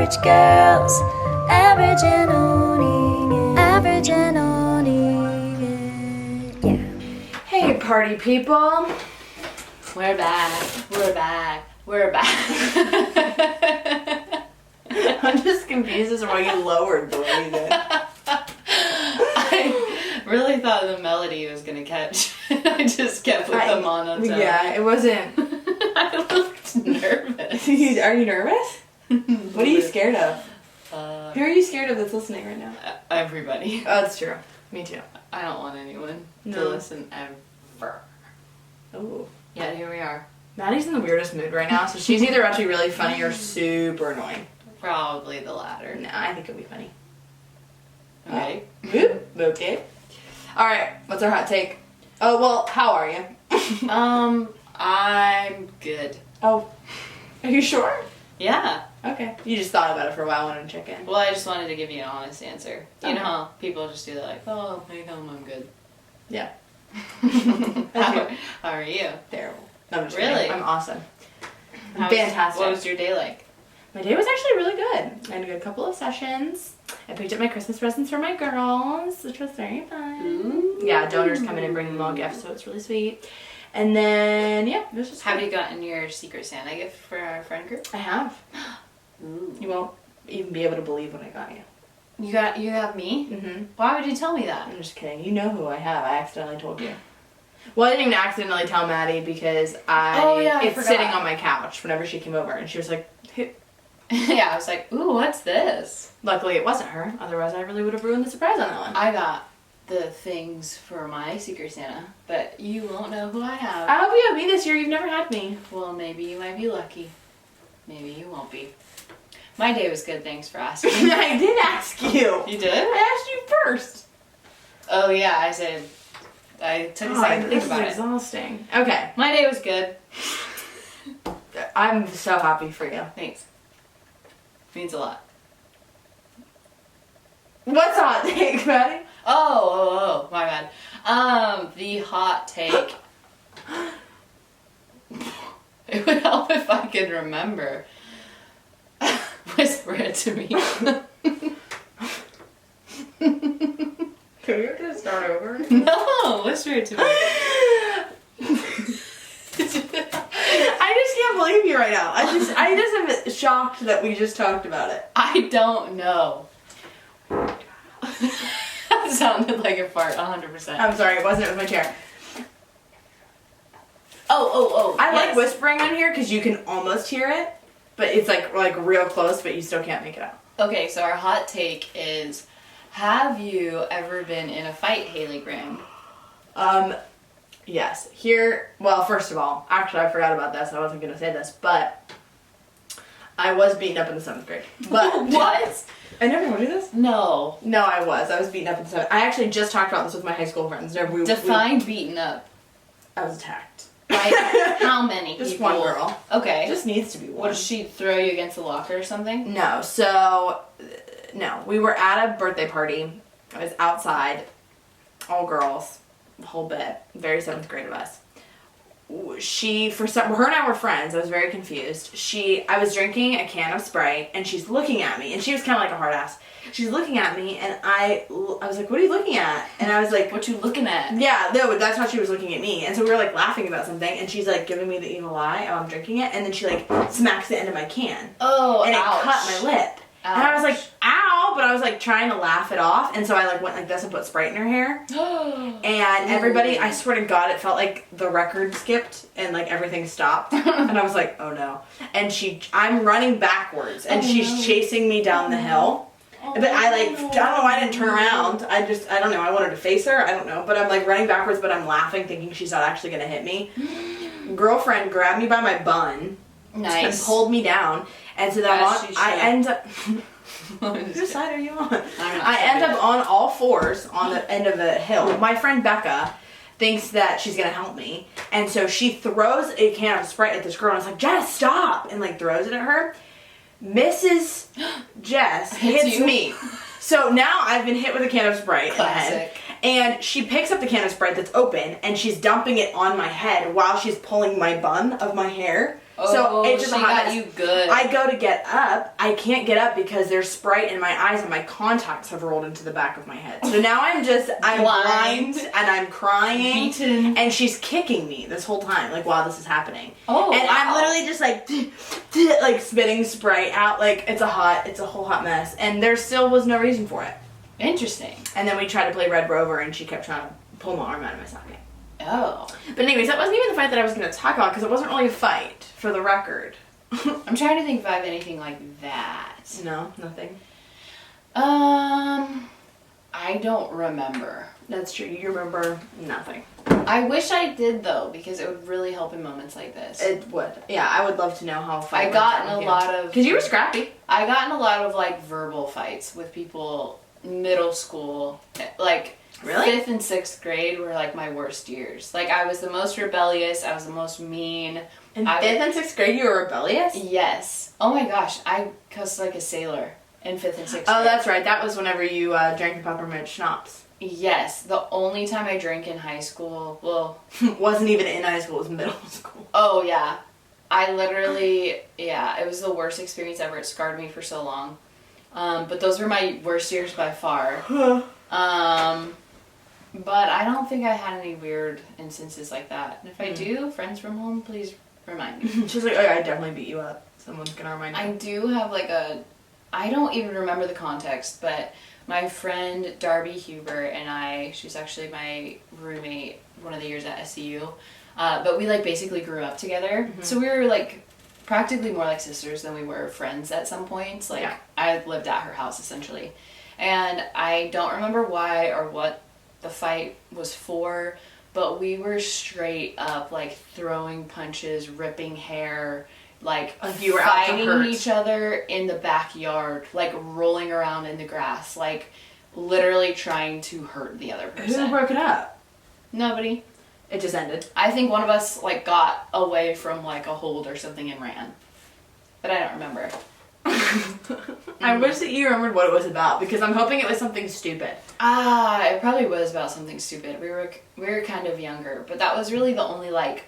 Average girls, average and owning it. Average and owning it. Yeah. Hey, party people. We're back. We're back. We're back. I'm just confused as to why you lowered the way you did. I really thought the melody was gonna catch. I just kept with the monotone. Yeah, it wasn't. I looked nervous. Are you nervous? What are you scared of? Uh, Who are you scared of that's listening right now? Everybody. Oh, that's true. Me too. I don't want anyone to No. listen ever. Oh. Yeah, here we are. Maddie's in the weirdest mood right now, so she's either about to be really funny or super annoying. Probably the latter. No, I think it'll be funny. Okay. Okay. Alright, what's our hot take? Oh, well, how are you? I'm good. Oh, are you sure? Yeah. Okay. You just thought about it for a while, wanted to check in. Well, I just wanted to give you an honest answer. You Okay. know how people just do that, like, oh, I'm good. Yeah. how are you? Terrible. No, I'm just Really? kidding. I'm awesome. How's- Fantastic. What was your day like? My day was actually really good. I had a good couple of sessions. I picked up my Christmas presents for my girls, which was very fun. Ooh. Yeah, donors come in and bring them all gifts, so it's really sweet. And then, yeah, it was just Have good. you gotten your Secret Santa gift for our friend group? I have. Ooh. You won't even be able to believe what I got you. You have me? Mm-hmm. Why would you tell me that? I'm just kidding. You know who I have. I accidentally told you. Well, I didn't even accidentally tell Maddie because I it's forgot. sitting on my couch whenever she came over, and she was like, "Who?" Yeah, I was like, ooh, what's this? Luckily, it wasn't her. Otherwise, I really would have ruined the surprise on that one. I got the things for my Secret Santa, but you won't know who I have. I hope you have me this year. You've never had me. Well, maybe you might be lucky. Maybe you won't be. My day was good, thanks for asking. I did ask you. You did? I asked you first. Oh yeah, I took a second to think about This is it. exhausting. Okay. My day was good. I'm so happy for you. Thanks. Means a lot. What's a hot take, Maddie? Oh, my bad. The hot take. It would help if I could remember. Whisper it to me. Can we just start over? No, whisper it to me. I just can't believe you right now. I just am shocked that we just talked about it. I don't know. That sounded like a fart, 100%. I'm sorry, it wasn't. It was my chair. Oh. I like yes. whispering on here because you can almost hear it, but it's like real close, but you still can't make it out. Okay, so our hot take is, have you ever been in a fight, Haley Graham? Yes. Here, well, first of all, actually I forgot about this. I wasn't going to say this, but I was beaten up in the 7th grade. But What? I never told you this? No. No, I was beaten up in the 7th. I actually just talked about this with my high school friends. Define beaten up. I was attacked. Like, how many Just people? one girl. Okay. It just needs to be one. What, did she throw you against the locker or something? No, so, no. We were at a birthday party. I was outside. All girls. The whole bit. Very 7th grade of us. Her and I were friends. I was very confused. I was drinking a can of Sprite, and she's looking at me, and she was kind of like a hard ass. She's looking at me, and I was like, what are you looking at? And I was like, What you looking at? yeah, no, that's how she was looking at me. And so we were like laughing about something, and she's like giving me the evil eye. I'm drinking it, and then she like smacks the end of my can. Oh, And ouch. it cut my lip. Ouch. And I was like, ow, but I was like trying to laugh it off. And so I like went like this and put Sprite in her hair. And everybody, I swear to God, it felt like the record skipped and like everything stopped. And I was like, oh no. And I'm running backwards and she's chasing me down the hill. But I don't know why I didn't turn around. I don't know. I wanted to face her. I don't know. But I'm like running backwards, but I'm laughing thinking she's not actually going to hit me. Girlfriend grabbed me by my bun. Nice. And pulled me down. And so then I end up... Whose side are you on? I end up on all fours on the end of a hill. My friend Becca thinks that she's going to help me. And so she throws a can of Sprite at this girl. And I was like, Jess, stop! And like throws it at her. Mrs. Jess hits me. So now I've been hit with a can of Sprite in the head. And she picks up the can of Sprite that's open and she's dumping it on my head while she's pulling my bun of my hair. So it's just she a hot got mess. you good. I go to get up. I can't get up because there's Sprite in my eyes and my contacts have rolled into the back of my head. So now I'm blind and I'm crying. Beaten. And she's kicking me this whole time, like while this is happening. Oh, and wow. I'm literally just like, like spitting Sprite out. Like it's a whole hot mess. And there still was no reason for it. Interesting. And then we tried to play Red Rover and she kept trying to pull my arm out of my socket. Oh. But anyways, that wasn't even the fight that I was going to talk about because it wasn't really a fight, for the record. I'm trying to think if I have anything like that. No, nothing. I don't remember. That's true. You remember nothing. I wish I did though, because it would really help in moments like this. It would. Yeah, I would love to know how a fight I got in a lot of... Because you were scrappy. I got in a lot of like verbal fights with people middle school. Like Really? 5th and 6th grade were like my worst years. Like I was the most rebellious. I was the most mean. In 5th and 6th grade, you were rebellious? Yes. Oh my gosh, I cussed like a sailor in 5th and 6th grade. Oh, that's right. That was whenever you drank the peppermint schnapps. Yes, the only time I drank in high school, well... Wasn't even in high school, it was middle school. Oh, yeah. I literally, it was the worst experience ever. It scarred me for so long. But those were my worst years by far. But I don't think I had any weird instances like that. And if I do, friends from home, please remind me. She's like, oh yeah, I definitely beat you up. Someone's gonna remind you. I do have like I don't even remember the context, but my friend Darby Huber and I, she's actually my roommate one of the years at SCU, but we like basically grew up together. Mm-hmm. So we were like practically more like sisters than we were friends at some points. Like I lived at her house essentially. And I don't remember why or what the fight was for, but we were straight up like throwing punches, ripping hair, like you were out to fighting hurt each other in the backyard, like rolling around in the grass, like literally trying to hurt the other person. Who broke it up? Nobody. It just ended. I think one of us like got away from like a hold or something and ran, but I don't remember. I wish that you remembered what it was about because I'm hoping it was something stupid. It probably was about something stupid. We were kind of younger, but that was really the only like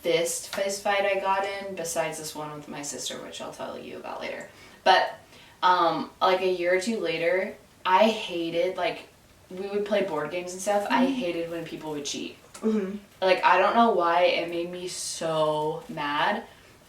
fist fight I got in besides this one with my sister, which I'll tell you about later. But like a year or two later, I hated like we would play board games and stuff. Mm-hmm. I hated when people would cheat. Mm-hmm. Like I don't know why it made me so mad.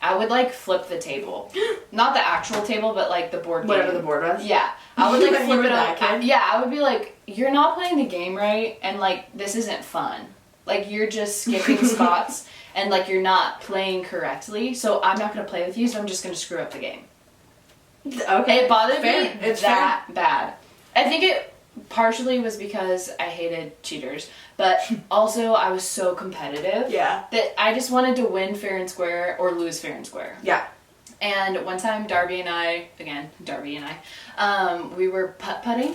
I would like flip the table, not the actual table, but like the board game. Whatever the board was. Yeah, I would like flip it up. I I would be like, "You're not playing the game right, and like this isn't fun. Like you're just skipping spots, and like you're not playing correctly. So I'm not gonna play with you. So I'm just gonna screw up the game." Okay, it bothered fair. me It's that bad. I think it partially was because I hated cheaters, but also I was so competitive that I just wanted to win fair and square or lose fair and square. Yeah. And one time Darby and I, we were putt-putting,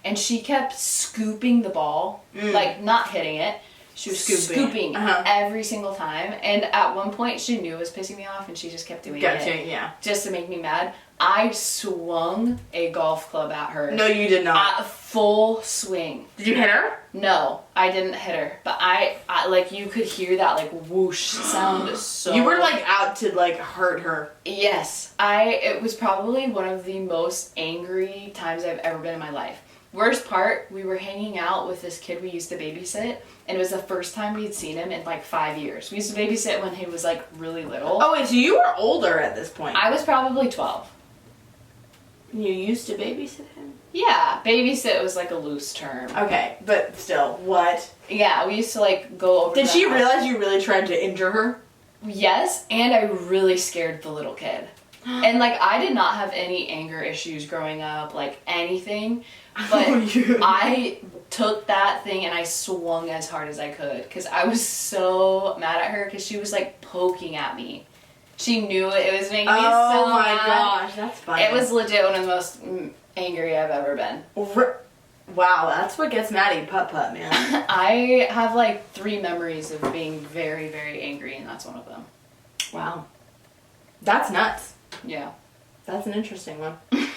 and she kept scooping the ball, like not hitting it. She was scooping every single time, and at one point she knew it was pissing me off, and she just kept doing it just to make me mad. I swung a golf club at her. No, you did not. At full swing. Did you hit her? No, I didn't hit her. But I like, you could hear that, like, whoosh sound so... You were, like, out to, like, hurt her. Yes. It was probably one of the most angry times I've ever been in my life. Worst part, we were hanging out with this kid we used to babysit, and it was the first time we'd seen him in, like, 5 years. We used to babysit when he was, like, really little. Oh, wait, so you were older at this point? I was probably 12. You used to babysit him? Yeah, babysit was like a loose term. Okay, but still, what? Yeah, we used to like go over. Did she realize you really tried to injure her? Yes, and I really scared the little kid. And like I did not have any anger issues growing up, like anything. But I took that thing and I swung as hard as I could because I was so mad at her because she was like poking at me. She knew it was making me so mad. Oh my gosh, that's funny. It was legit one of the most angry I've ever been. Wow, that's what gets Maddie putt-putt, man. I have like 3 memories of being very, very angry, and that's one of them. Wow. That's nuts. Yeah. That's an interesting one. I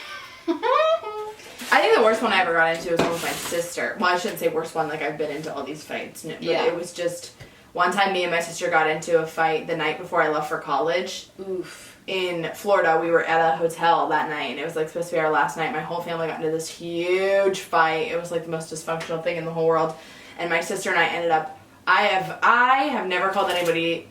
think the worst one I ever got into was one with my sister. Well, I shouldn't say worst one, like I've been into all these fights. But it was just, One time, me and my sister got into a fight the night before I left for college. Oof. In Florida. We were at a hotel that night, and it was like supposed to be our last night. My whole family got into this huge fight. It was like the most dysfunctional thing in the whole world. And my sister and I ended up, I have never called anybody,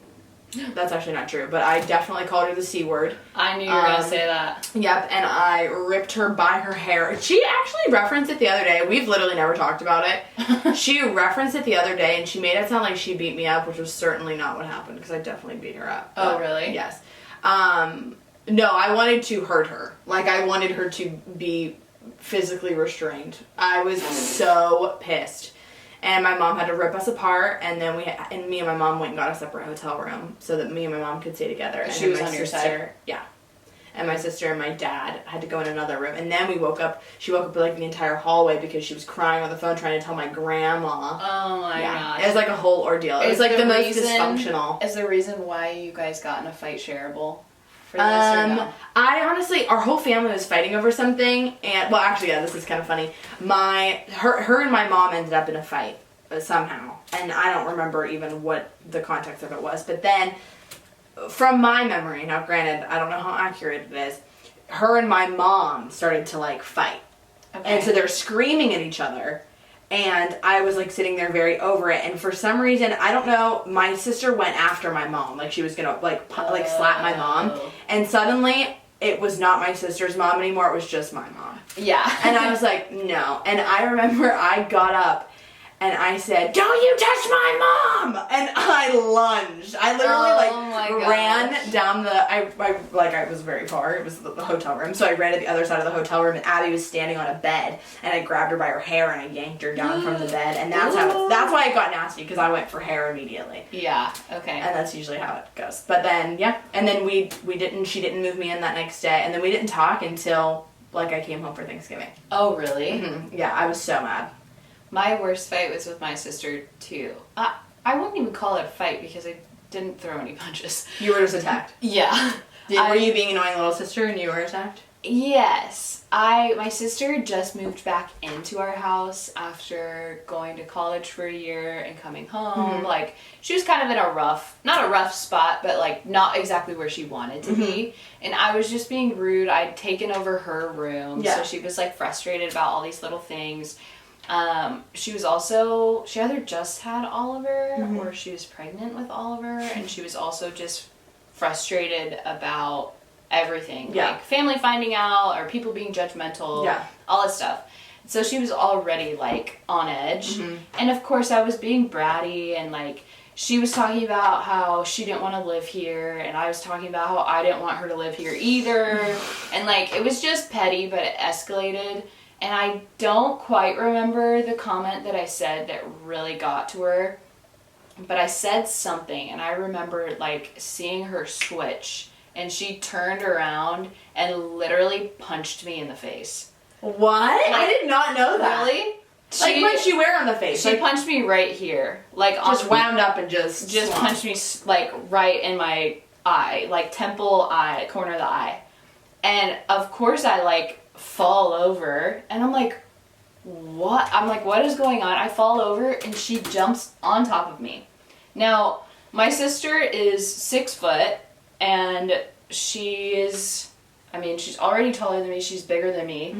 that's actually not true, but I definitely called her the C word. I knew you were going to say that. Yep, and I ripped her by her hair. She actually referenced it the other day. We've literally never talked about it. She referenced it the other day, and she made it sound like she beat me up, which was certainly not what happened, because I definitely beat her up. Oh, really? Yes. No, I wanted to hurt her. Like, I wanted her to be physically restrained. I was so pissed. And my mom had to rip us apart, and then me and my mom went and got a separate hotel room so that me and my mom could stay together. And she was on your side? Yeah. And my sister and my dad had to go in another room. And then she woke up like the entire hallway because she was crying on the phone trying to tell my grandma. Oh my god. It was like a whole ordeal. It was like the most dysfunctional. Is the reason why you guys got in a fight shareable for this or no? I honestly, our whole family was fighting over something, and well, actually, yeah, this is kind of funny. Her and my mom ended up in a fight somehow, and I don't remember even what the context of it was. But then, from my memory, now granted, I don't know how accurate it is, her and my mom started to like fight, and so they're screaming at each other. And I was like sitting there very over it, and for some reason, I don't know, my sister went after my mom, like she was gonna like slap my mom, and suddenly it was not my sister's mom anymore, it was just my mom. Yeah. And I was like, no. And I remember I got up and I said, "Don't you touch my mom!" And I lunged. I literally ran down I was very far. It was the hotel room. So I ran to the other side of the hotel room, and Abby was standing on a bed, and I grabbed her by her hair and I yanked her down from the bed. And that's why it got nasty, because I went for hair immediately. Yeah, okay. And that's usually how it goes. But then, yeah. And then she didn't move me in that next day, and then we didn't talk until like I came home for Thanksgiving. Oh, really? Mm-hmm. Yeah, I was so mad. My worst fight was with my sister, too. I wouldn't even call it a fight because I didn't throw any punches. You were just attacked? Yeah. Were you being annoying little sister and you were attacked? Yes. My sister just moved back into our house after going to college for a year and coming home. Mm-hmm. Like, she was kind of in not a rough spot, but like not exactly where she wanted to be. And I was just being rude. I'd taken over her room. Yeah. So she was like frustrated about all these little things. She either just had Oliver or she was pregnant with Oliver, and she was also just frustrated about everything. Yeah. Like family finding out or people being judgmental, all that stuff. So she was already like on edge. Mm-hmm. And of course I was being bratty, and like she was talking about how she didn't want to live here, and I was talking about how I didn't want her to live here either. And like it was just petty, but it escalated. And I don't quite remember the comment that I said that really got to her, but I said something, and I remember like seeing her switch, and she turned around and literally punched me in the face. What? Like, I did not know that. Really? Like, punched you where on the face? She punched me right here. Like just wound up and just punched me like right in my eye, like temple eye, corner of the eye. And of course I like fall over, and I'm like, what? I'm like, what is going on? I fall over, and she jumps on top of me. Now, my sister is 6 foot, and she's already taller than me, she's bigger than me,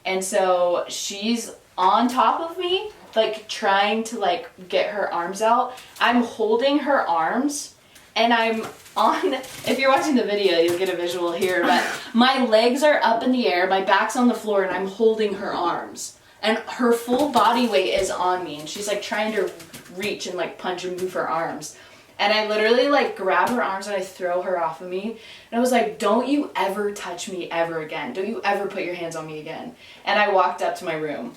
and so she's on top of me, like, trying to, like, get her arms out. I'm holding her arms, and I'm on, if you're watching the video, you'll get a visual here, but my legs are up in the air, my back's on the floor, and I'm holding her arms. And her full body weight is on me, and she's like trying to reach and like punch and move her arms. And I literally like grab her arms and I throw her off of me. And I was like, don't you ever touch me ever again. Don't you ever put your hands on me again. And I walked up to my room.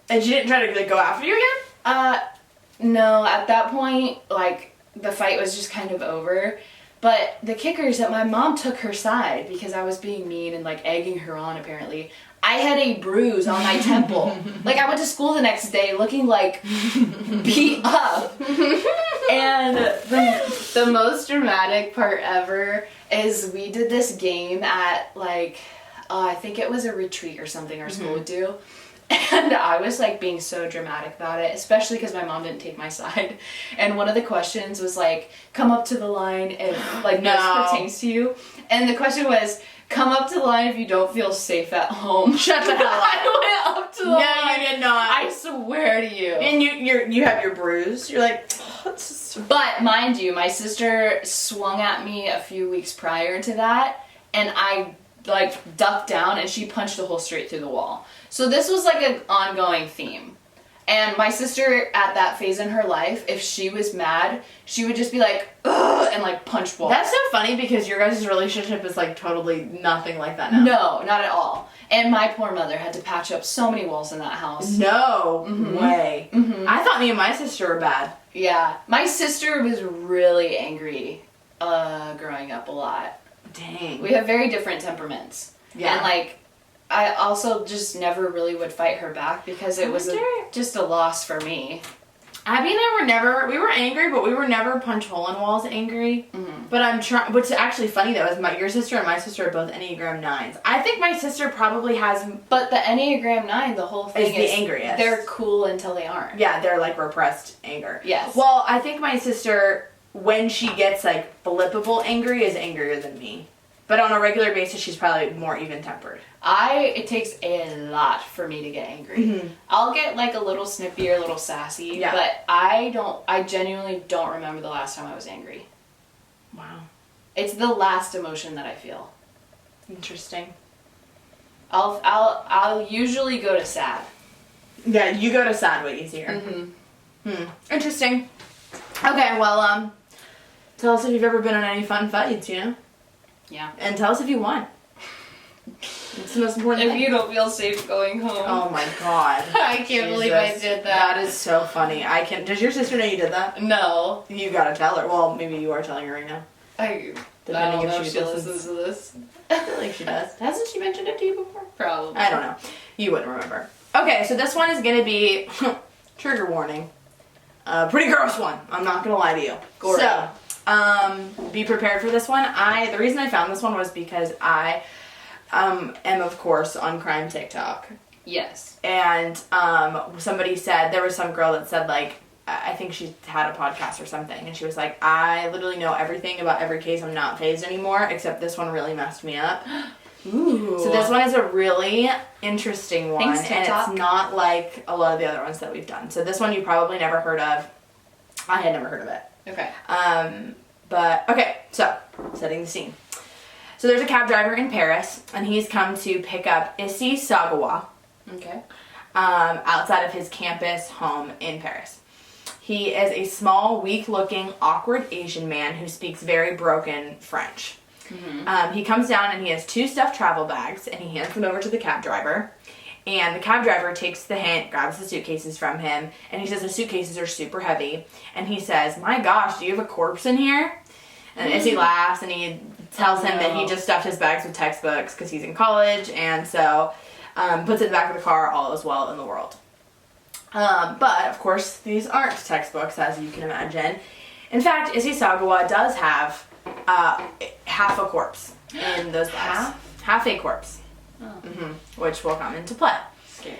And she didn't try to like go after you again? No, at that point, like the fight was just kind of over. But the kicker is that my mom took her side because I was being mean and like egging her on apparently. I had a bruise on my temple. Like I went to school the next day looking like beat up. And the most dramatic part ever is we did this game at like, I think it was a retreat or something our school would do. And I was like being so dramatic about it, especially because my mom didn't take my side. And one of the questions was like, come up to the line if like this pertains to you. And the question was, come up to the line if you don't feel safe at home. Shut the hell up. I went up to the line. No, you did not. I swear to you. And you have your bruise. You're like, oh, it's just... But mind you, my sister swung at me a few weeks prior to that, and I like ducked down, and she punched a hole straight through the wall. So this was like an ongoing theme. And my sister, at that phase in her life, if she was mad, she would just be like, ugh, and like punch walls. That's so funny because your guys' relationship is like totally nothing like that now. No, not at all. And my poor mother had to patch up so many walls in that house. No way. Mm-hmm. I thought me and my sister were bad. Yeah. My sister was really angry growing up a lot. Dang. We have very different temperaments. Yeah. And like, I also just never really would fight her back because it was just a loss for me. Abby and I we were angry, but we were never punch hole in walls angry. Mm-hmm. But I'm trying, what's actually funny though is your sister and my sister are both Enneagram 9s. I think my sister probably has... But the Enneagram 9, the whole thing is the angriest. They're cool until they aren't. Yeah, they're like repressed anger. Yes. Well, I think my sister, when she gets like flippable angry, is angrier than me. But on a regular basis, she's probably more even-tempered. It takes a lot for me to get angry. Mm-hmm. I'll get like a little snippy or a little sassy, Yeah. but I genuinely don't remember the last time I was angry. Wow. It's the last emotion that I feel. Interesting. I'll usually go to sad. Yeah, you go to sad way easier. Mm-hmm. Interesting. Okay, well, tell us if you've ever been on any fun fights, you know? Yeah. And tell us if you won. It's the most important If thing. you don't feel safe going home. Oh my god. I can't believe I did that. That is so funny. Does your sister know you did that? No. You gotta tell her. Well, maybe you are telling her right now. I Depending don't know if if she she listens. listens to this. I feel like she does. Hasn't she mentioned it to you before? Probably. I don't know. You wouldn't remember. Okay, so this one is gonna be trigger warning. Pretty gross one. I'm not gonna lie to you. Gory. So, be prepared for this one. The reason I found this one was because I am of course on crime TikTok. Yes. And somebody said, there was some girl that said like, I think she had a podcast or something, and she was like, I literally know everything about every case. I'm not phased anymore, except this one really messed me up. Ooh. So this one is a really interesting one. Thanks, and TikTok. it's not like a lot of the other ones that we've done. So this one you probably never heard of. I had never heard of it. Okay. But, okay, so, setting the scene. So there's a cab driver in Paris, and he's come to pick up Issei Sagawa Okay. outside of his campus home in Paris. He is a small, weak-looking, awkward Asian man who speaks very broken French. Mm-hmm. He comes down and he has 2 stuffed travel bags, and he hands them over to the cab driver. And the cab driver takes the hint, grabs the suitcases from him, and he says the suitcases are super heavy. And he says, my gosh, do you have a corpse in here? And Issei laughs, and he tells him that he just stuffed his bags with textbooks because he's in college, and so puts it in the back of the car, all is well in the world. But, of course, these aren't textbooks, as you can imagine. In fact, Issei Sagawa does have half a corpse in those bags. Half a corpse. Oh. Which will come into play. Scary.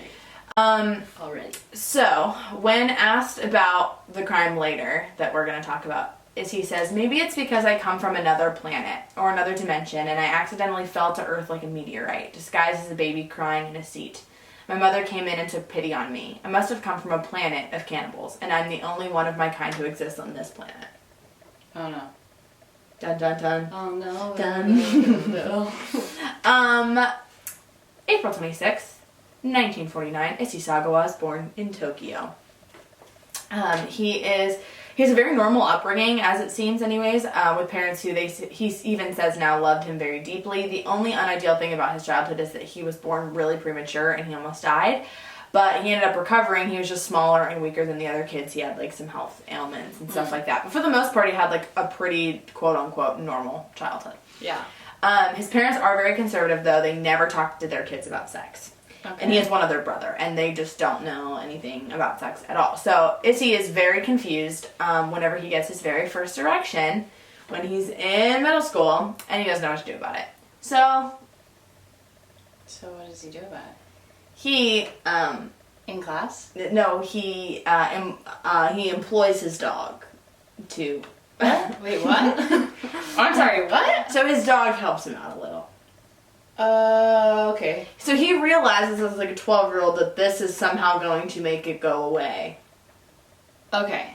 Already. So, when asked about the crime later that we're going to talk about, he says, maybe it's because I come from another planet or another dimension and I accidentally fell to Earth like a meteorite, disguised as a baby crying in a seat. My mother came in and took pity on me. I must have come from a planet of cannibals, and I'm the only one of my kind who exists on this planet. Oh no. Dun dun dun. Oh no. Dun. No. April 26th, 1949, Issei Sagawa was born in Tokyo. He has a very normal upbringing, as it seems anyways, with parents who he even says now loved him very deeply. The only unideal thing about his childhood is that he was born really premature and he almost died. But he ended up recovering. He was just smaller and weaker than the other kids. He had like some health ailments and stuff like that. But for the most part, he had like a pretty quote-unquote normal childhood. Yeah. His parents are very conservative, though. They never talk to their kids about sex. Okay. And he has one other brother, and they just don't know anything about sex at all. So Issei is very confused whenever he gets his very first erection when he's in middle school, and he doesn't know what to do about it. So what does he do about it? He, In class? no, he employs his dog to... Wait, what? I'm sorry, what? So his dog helps him out a little. Okay. So he realizes as like a 12-year-old that this is somehow going to make it go away. Okay.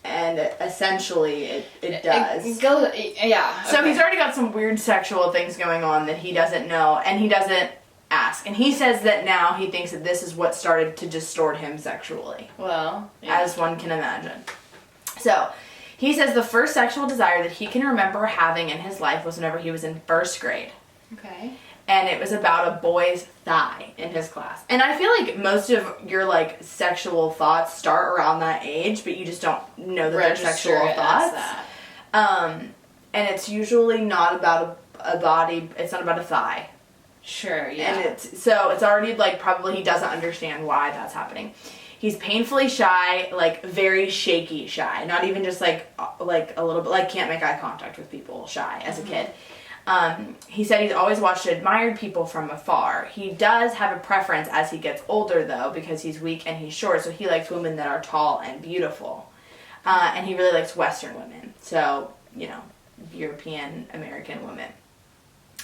And essentially it does. Yeah. So okay. he's already got some weird sexual things going on that he doesn't know, and he doesn't ask. And he says that now he thinks that this is what started to distort him sexually. Well, yeah. As one can imagine. So, he says the first sexual desire that he can remember having in his life was whenever he was in first grade. Okay. And it was about a boy's thigh in his class. And I feel like most of your, like, sexual thoughts start around that age, but you just don't know that they're sexual thoughts. And it's usually not about a body, it's not about a thigh. Sure, yeah. And it's already, like, probably he doesn't understand why that's happening. He's painfully shy, like, very shaky shy. Not even just, like a little bit, like, can't make eye contact with people shy as a kid. He said he's always watched and admired people from afar. He does have a preference as he gets older, though, because he's weak and he's short, so he likes women that are tall and beautiful. And he really likes Western women. So, you know, European, American women.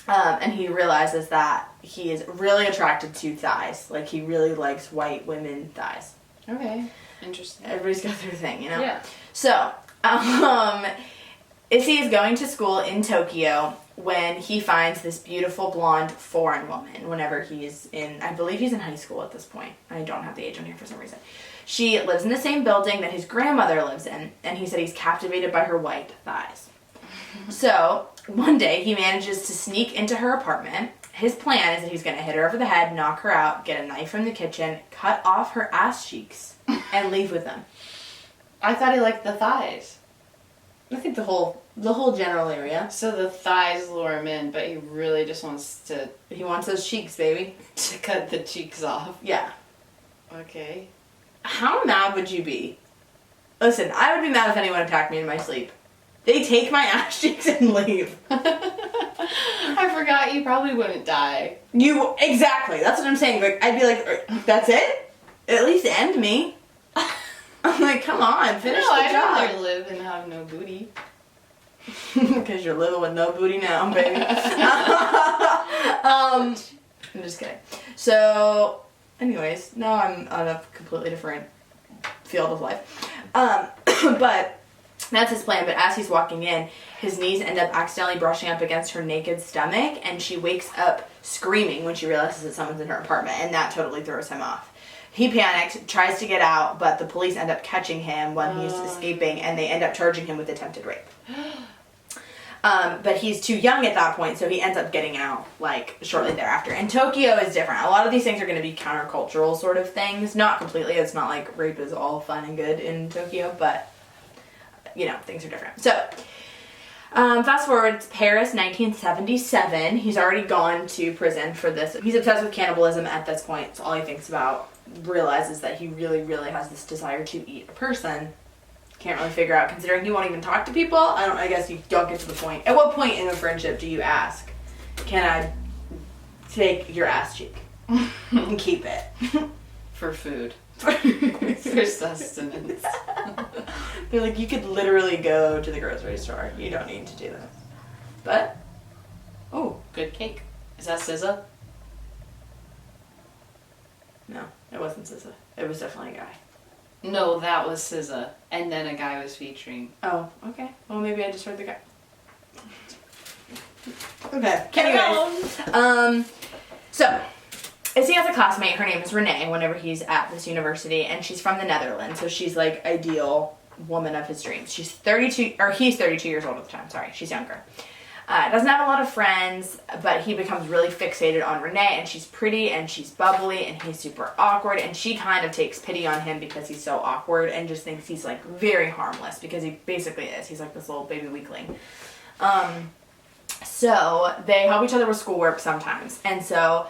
And he realizes that he is really attracted to thighs. Like, he really likes white women thighs. Okay. Interesting. Everybody's got their thing, you know? Yeah. So, Issei is going to school in Tokyo when he finds this beautiful blonde foreign woman whenever he's in, I believe he's in high school at this point. I don't have the age on here for some reason. She lives in the same building that his grandmother lives in, and he said he's captivated by her white thighs. So, one day, he manages to sneak into her apartment. His plan is that he's going to hit her over the head, knock her out, get a knife from the kitchen, cut off her ass cheeks, and leave with them. I thought he liked the thighs. I think the whole general area. So the thighs lure him in, but he really just wants to He wants those cheeks, baby. cut the cheeks off. Yeah. Okay. How mad would you be? Listen, I would be mad if anyone attacked me in my sleep. They take my ass cheeks and leave. I forgot you probably wouldn't die. Exactly. That's what I'm saying. Like, I'd be like, that's it? At least end me. I'm like, come on, finish the I'd job. rather live and have no booty. Because you're living with no booty now, baby. I'm just kidding. So, anyways, now I'm on a completely different field of life. But that's his plan. But as he's walking in, his knees end up accidentally brushing up against her naked stomach, and she wakes up screaming when she realizes that someone's in her apartment, and that totally throws him off. He panics, tries to get out, but the police end up catching him when he's escaping, and they end up charging him with attempted rape. But he's too young at that point, so he ends up getting out, like, shortly thereafter. And Tokyo is different. A lot of these things are going to be countercultural sort of things. Not completely. It's not like rape is all fun and good in Tokyo, but, you know, things are different. So, fast forward, it's Paris, 1977. He's already gone to prison for this. He's obsessed with cannibalism at this point. It's all he thinks about. Realizes that he really, really has this desire to eat a person. Can't really figure out, considering he won't even talk to people. I guess you don't get to the point. At what point in a friendship do you ask, can I take your ass cheek and keep it? For food. For sustenance. They're like, you could literally go to the grocery store. You don't need to do this. But, Oh, good cake. Is that SZA? no, it wasn't SZA. It was definitely a guy. No, that was SZA. And then a guy was featuring. Oh, okay. Well, maybe I just heard the guy. Okay. Anyways. So, Issei has a classmate, her name is Renee, whenever he's at this university, and she's from the Netherlands, so she's like ideal woman of his dreams. She's 32, or he's 32 years old at the time, sorry, she's younger. Doesn't have a lot of friends, but he becomes really fixated on Renee, and she's pretty, and she's bubbly, and he's super awkward, and she kind of takes pity on him because he's so awkward, and just thinks he's like very harmless, because he basically is. He's like this little baby weakling. So they help each other with schoolwork sometimes, and so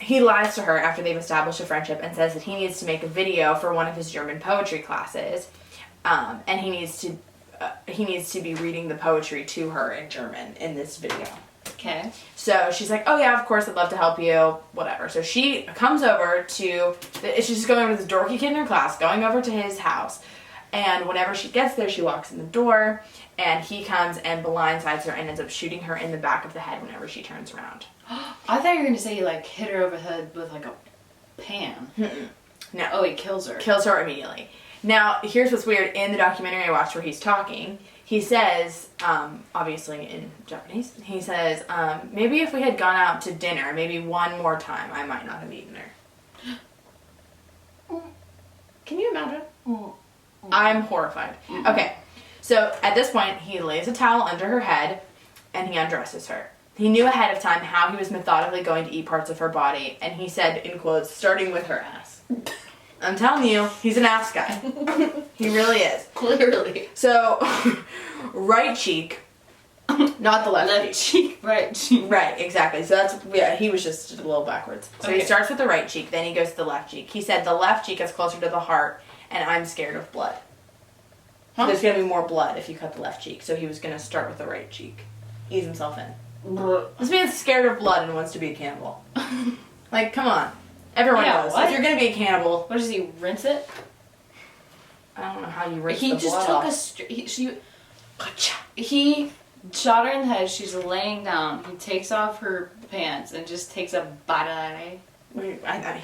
he lies to her after they've established a friendship and says that he needs to make a video for one of his German poetry classes, and he needs to be reading the poetry to her in German in this video. Okay. So she's like, oh yeah, of course, I'd love to help you, whatever. So she comes over to, she's just going over to this dorky kid in her class, going over to his house. And whenever she gets there, she walks in the door, and he comes and blindsides her and ends up shooting her in the back of the head whenever she turns around. I thought you were going to say he, like, hit her over the head with, like, a pan. No. Oh, he kills her. Kills her immediately. Now, here's what's weird. In the documentary I watched where he's talking, he says, obviously in Japanese, he says, maybe if we had gone out to dinner, maybe one more time, I might not have eaten her. Can you imagine? I'm horrified. Okay, so at this point, he lays a towel under her head, and he undresses her. He knew ahead of time how he was methodically going to eat parts of her body, and he said, in quotes, starting with her ass. I'm telling you, he's an ass guy. He really is. Clearly. So, right cheek, not the left cheek. Right cheek. Right, exactly. So that's, yeah, he was just a little backwards. So he starts with the right cheek, then he goes to the left cheek. He said the left cheek is closer to the heart, and I'm scared of blood. Huh? There's going to be more blood if you cut the left cheek, so he was going to start with the right cheek. Ease himself in. This man's scared of blood and wants to be a cannibal. Like, come on. Everyone knows. What? If you're going to be a cannibal... What does he, rinse it? I don't know how you rinse He the just blood took off. he shot her in the head. She's laying down. He takes off her pants and just takes a bite of that egg.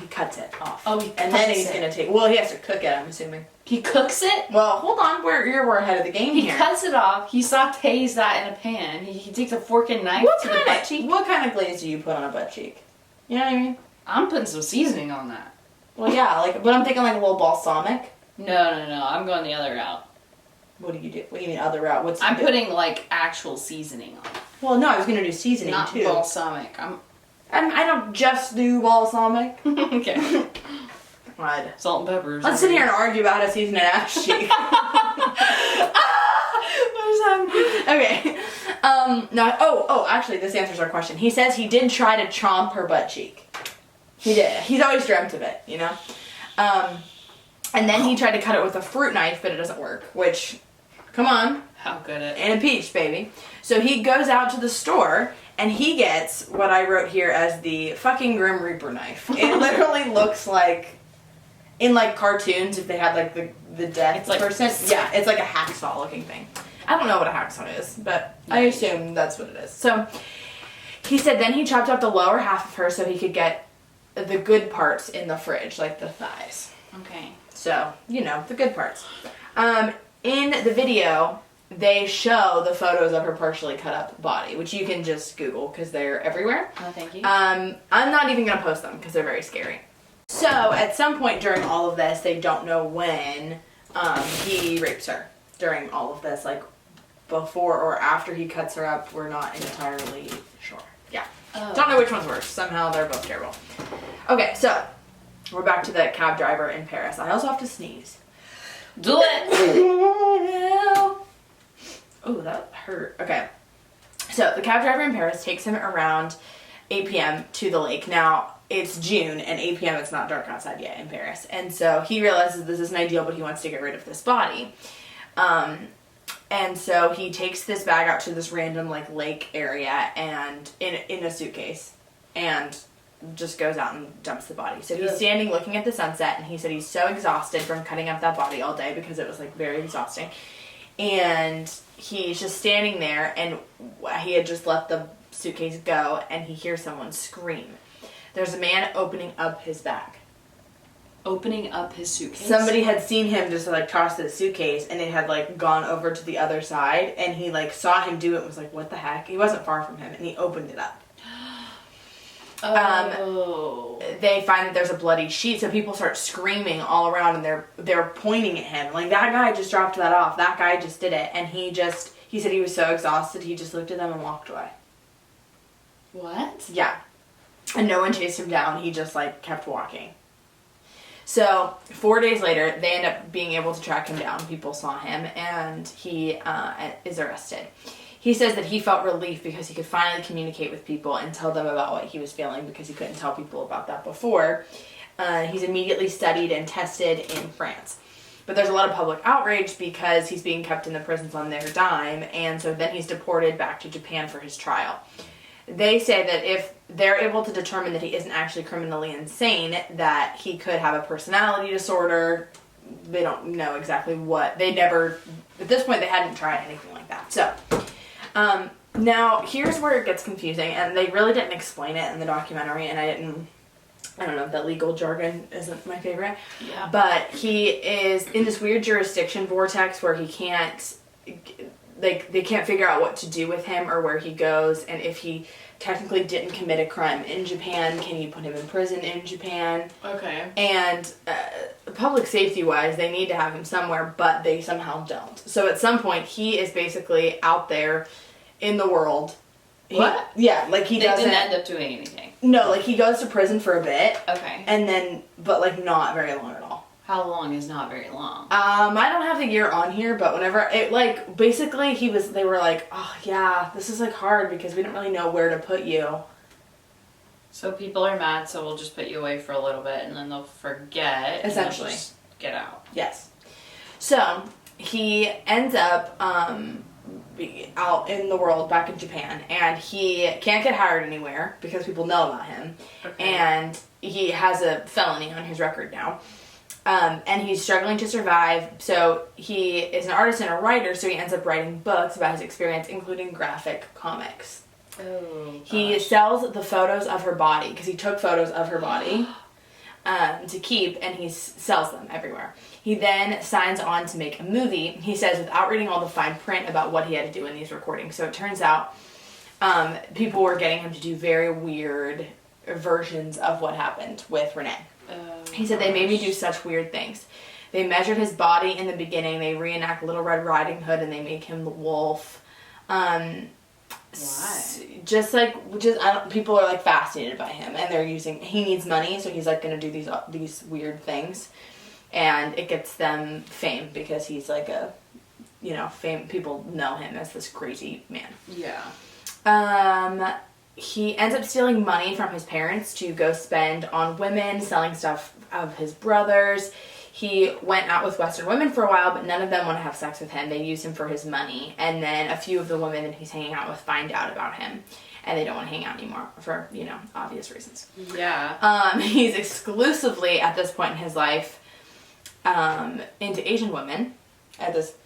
He cuts it off. Oh, he and then cuts he's it. going to take... Well, he has to cook it, I'm assuming. He cooks it? Well, hold on. We're ahead of the game He here. cuts it off. He sautés that in a pan. He takes a fork and knife to the butt cheek. What kind of glaze do you put on a butt cheek? You know what I mean? I'm putting some seasoning on that. Well, yeah, but I'm thinking like a little balsamic. No. I'm going the other route. What do you do? What do you mean other route? I'm putting like actual seasoning on it. Well, no, I was gonna do seasoning Not too. balsamic. I don't just do balsamic. Okay. Right. Salt and pepper. Let's sit here and argue about how to season an ass cheek. What is happening? Okay. No. Oh. Actually, this answers our question. He says he did try to chomp her butt cheek. He did. He's always dreamt of it, you know. And then he tried to cut it with a fruit knife, but it doesn't work. Which, come on. How good it. And a peach, baby. So he goes out to the store and he gets what I wrote here as the fucking Grim Reaper knife. It literally looks like in like cartoons if they had like the death It's like person. Yeah, it's like a hacksaw looking thing. I don't know what a hacksaw is, but I assume that's what it is. So he said then he chopped up the lower half of her so he could get the good parts in the fridge, like the thighs. Okay. So, you know, the good parts. In the video, they show the photos of her partially cut up body, which you can just Google because they're everywhere. Oh, thank you. I'm not even going to post them because they're very scary. So, at some point during all of this, they don't know when he rapes her during all of this. Like, before or after he cuts her up, we're not entirely sure. Yeah. Oh. Don't know which one's worse. Somehow they're both terrible. Okay, so we're back to the cab driver in Paris. I also have to sneeze. Do it! Oh, that hurt. Okay. So the cab driver in Paris takes him around 8 p.m. to the lake. Now, it's June, and 8 p.m. it's not dark outside yet in Paris. And so he realizes this isn't ideal, but he wants to get rid of this body. And so he takes this bag out to this random like lake area and in a suitcase and just goes out and dumps the body. So he's standing looking at the sunset, and he said he's so exhausted from cutting up that body all day because it was like very exhausting. And he's just standing there, and he had just let the suitcase go, and he hears someone scream. There's a man opening up his bag. Opening up his suitcase? Somebody had seen him just like toss the suitcase, and it had like gone over to the other side, and he like saw him do it and was like, what the heck? He wasn't far from him, and he opened it up. They find that there's a bloody sheet, so people start screaming all around, and they're pointing at him like, that guy just dropped that off, that guy just did it. And he said he was so exhausted he just looked at them and walked away. What? Yeah. And no one chased him down, he just like kept walking. So 4 days later they end up being able to track him down. People saw him, and he is arrested. He says that he felt relief because he could finally communicate with people and tell them about what he was feeling because he couldn't tell people about that before. He's immediately studied and tested in France. But there's a lot of public outrage because he's being kept in the prisons on their dime, and so then he's deported back to Japan for his trial. they say that if they're able to determine that he isn't actually criminally insane, that he could have a personality disorder. They don't know exactly what. They never, at this point, they hadn't tried anything like that. So, now, here's where it gets confusing, and they really didn't explain it in the documentary, and I don't know, that legal jargon isn't my favorite. Yeah. But he is in this weird jurisdiction vortex where he can't, like, they can't figure out what to do with him or where he goes, and if he technically didn't commit a crime in Japan, can you put him in prison in Japan? Okay. And public safety-wise, they need to have him somewhere, but they somehow don't. So at some point, he is basically out there in the world. What? Yeah, like he doesn't... They didn't end up doing anything. No, like he goes to prison for a bit. Okay. And then, but like not very long at all. How long is not very long? I don't have the year on here, but whenever it, like, basically they were like, oh yeah, this is like hard because we didn't really know where to put you. So people are mad, so we'll just put you away for a little bit and then they'll forget. Essentially. And just get out. Yes. So he ends up out in the world back in Japan, and he can't get hired anywhere because people know about him. Okay. And he has a felony on his record now. And he's struggling to survive, so he is an artist and a writer, so he ends up writing books about his experience, including graphic comics. Oh, He sells the photos of her body, because he took photos of her body to keep, and he sells them everywhere. He then signs on to make a movie, he says, without reading all the fine print about what he had to do in these recordings. So it turns out people were getting him to do very weird versions of what happened with Renee. He said, they made me do such weird things. They measured his body in the beginning. They reenact Little Red Riding Hood, and they make him the wolf. Why? People are like fascinated by him, and they're he needs money, so he's like going to do these weird things, and it gets them fame because he's like fame. People know him as this crazy man. Yeah. He ends up stealing money from his parents to go spend on women, selling stuff of his brothers. He went out with Western women for a while, but none of them want to have sex with him. They use him for his money. And then a few of the women that he's hanging out with find out about him, and they don't want to hang out anymore for, obvious reasons. Yeah. He's exclusively, at this point in his life, into Asian women.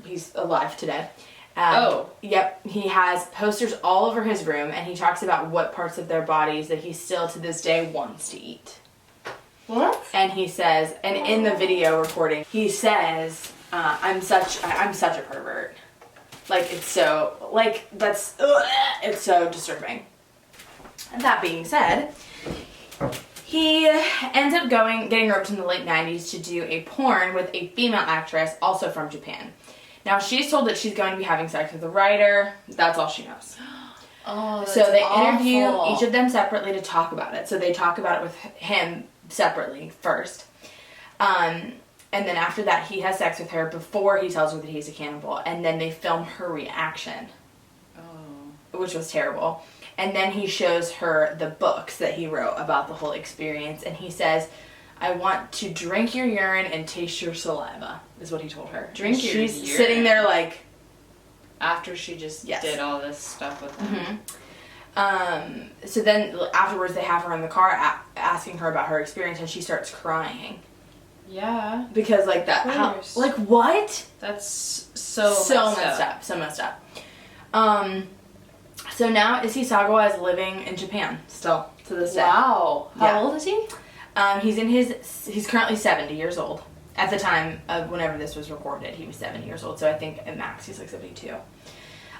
He's alive today. Yep. He has posters all over his room, and he talks about what parts of their bodies that he still to this day wants to eat. What? And he says, and in the video recording, he says, I'm such a pervert. Like, it's so disturbing. And that being said, he ends up getting roped in the late 90s to do a porn with a female actress, also from Japan. Now, she's told that she's going to be having sex with the writer. That's all she knows. Oh, that's So they awful. interview each of them separately to talk about it. So they talk about it with him separately first. And then after that, he has sex with her before he tells her that he's a cannibal. And then they film her reaction. Oh. Which was terrible. And then he shows her the books that he wrote about the whole experience. And he says, I want to drink your urine and taste your saliva, is what he told her. Drink your urine? She's sitting there like... After she just did all this stuff with him. Mm-hmm. So then afterwards they have her in the car asking her about her experience, and she starts crying. Yeah. Because like that... like what? That's so messed up. So messed up. So now Issei Sagawa is living in Japan still to this day. Wow. How old is he? He's currently 70 years old. At the time of whenever this was recorded, he was 70 years old. So I think at max he's like 72.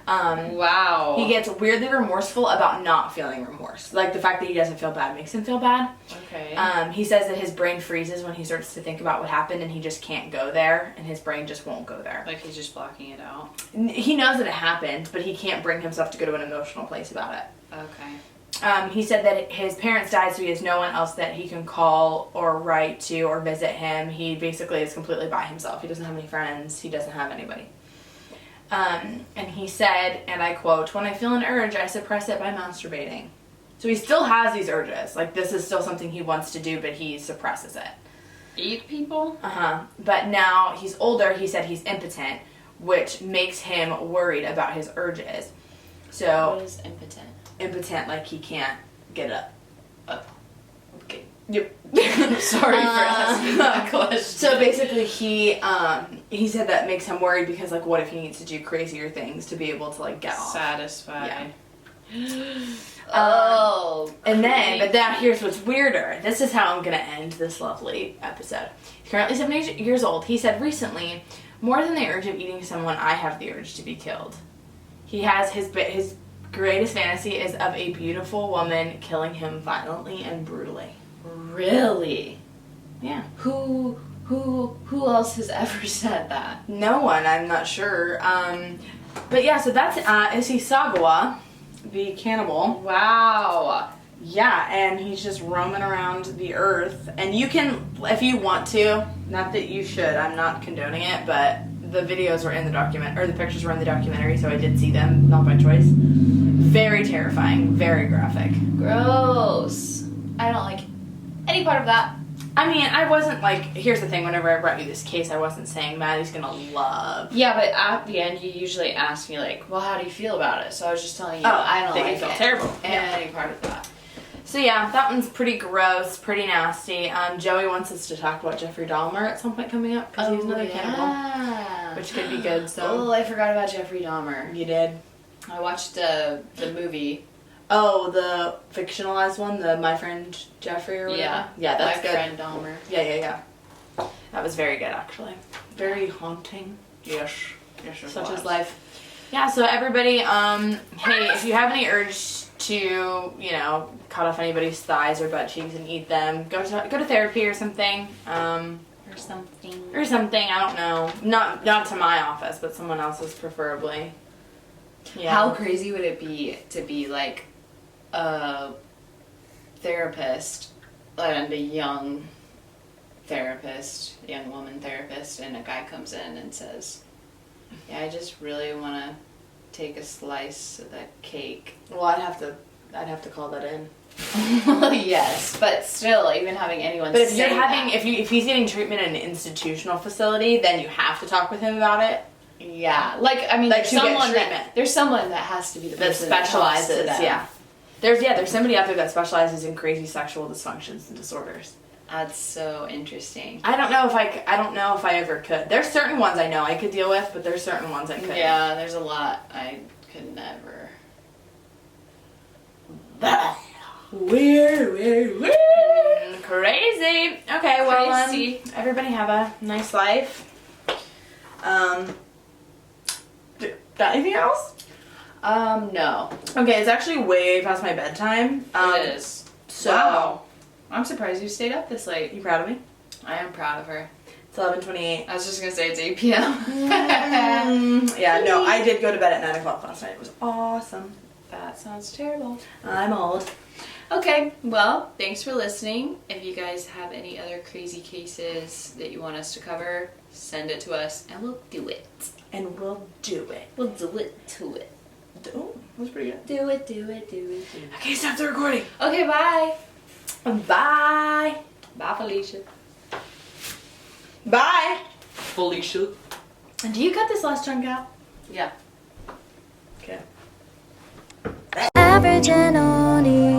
Wow. He gets weirdly remorseful about not feeling remorse. Like the fact that he doesn't feel bad makes him feel bad. Okay. He says that his brain freezes when he starts to think about what happened, and he just can't go there, and his brain just won't go there. Like he's just blocking it out. He knows that it happened, but he can't bring himself to go to an emotional place about it. Okay. He said that his parents died, so he has no one else that he can call or write to or visit him. He basically is completely by himself. He doesn't have any friends. He doesn't have anybody. And he said, and I quote, when I feel an urge, I suppress it by masturbating. So he still has these urges. Like, this is still something he wants to do, but he suppresses it. Eat people? But now he's older, he said he's impotent, which makes him worried about his urges. So... What is impotent? impotent, like he can't get up. Okay. Yep. Sorry for asking that question. So basically, he said that makes him worried because, like, what if he needs to do crazier things to be able to, like, get off? Satisfied. And then, but now here's what's weirder. This is how I'm gonna end this lovely episode. He's currently 70 years old. He said recently, more than the urge of eating someone, I have the urge to be killed. He has his greatest fantasy is of a beautiful woman killing him violently and brutally. Really? Yeah. Who else has ever said that? No one, I'm not sure. But yeah, so that's Issei Sagawa, the cannibal. Wow. Yeah, and he's just roaming around the earth. And you can, if you want to, not that you should, I'm not condoning it, but the videos were in the document, or the pictures were in the documentary, so I did see them, not by choice. Very terrifying, very graphic. Gross. I don't like any part of that. I mean, I wasn't like, here's the thing, whenever I brought you this case, I wasn't saying Maddie's gonna love. Yeah, but at the end, you usually ask me, like, well, how do you feel about it? So I was just telling you, I don't that like you feel it. terrible. Any part of that. So yeah, that one's pretty gross, pretty nasty. Joey wants us to talk about Jeffrey Dahmer at some point coming up, because he's another cannibal, which could be good, so. Oh, I forgot about Jeffrey Dahmer. You did? I watched the movie. Oh, the fictionalized one, the My Friend Jeffrey or whatever? Yeah. Yeah, that's good. My Friend Dahmer. Yeah. That was very good, actually. Very haunting. Yes. Yes, it Such was. is life. Yeah, so everybody, hey, if you have any urge to, cut off anybody's thighs or butt cheeks and eat them, go to therapy or something. Or something. I don't know. Not to my office, but someone else's preferably. Yeah. How crazy would it be to be like a therapist and a young woman therapist, and a guy comes in and says, yeah, I just really want to take a slice of that cake. Well, I'd have to call that in. Yes, but still, even having anyone. But if say if he's getting treatment in an institutional facility, then you have to talk with him about it. Yeah, like I mean, Like there's someone that has to be the That person that specializes. talks to them. Yeah. There's somebody out there that specializes in crazy sexual dysfunctions and disorders. That's so interesting. I don't know if I ever could. There's certain ones I know I could deal with, but there's certain ones I couldn't. Yeah, there's a lot I could never. Weird. Crazy. Okay, well, Crazy. Everybody have a nice life. Got anything else? No. Okay, it's actually way past my bedtime. It is. So, Wow. I'm surprised you stayed up this late. You proud of me? I am proud of her. It's 11:28. I was just gonna say it's 8 p.m. Yeah, no, I did go to bed at 9 o'clock last night. It was awesome. That sounds terrible. I'm old. Okay, well, thanks for listening. If you guys have any other crazy cases that you want us to cover, send it to us and we'll do it. And we'll do it. We'll do it to it. Oh, that was pretty good. Do it. Okay, stop the recording. Okay, bye. Bye. Bye, Felicia. Bye. Felicia. And do you cut this last chunk out? Yeah. Okay. Average and only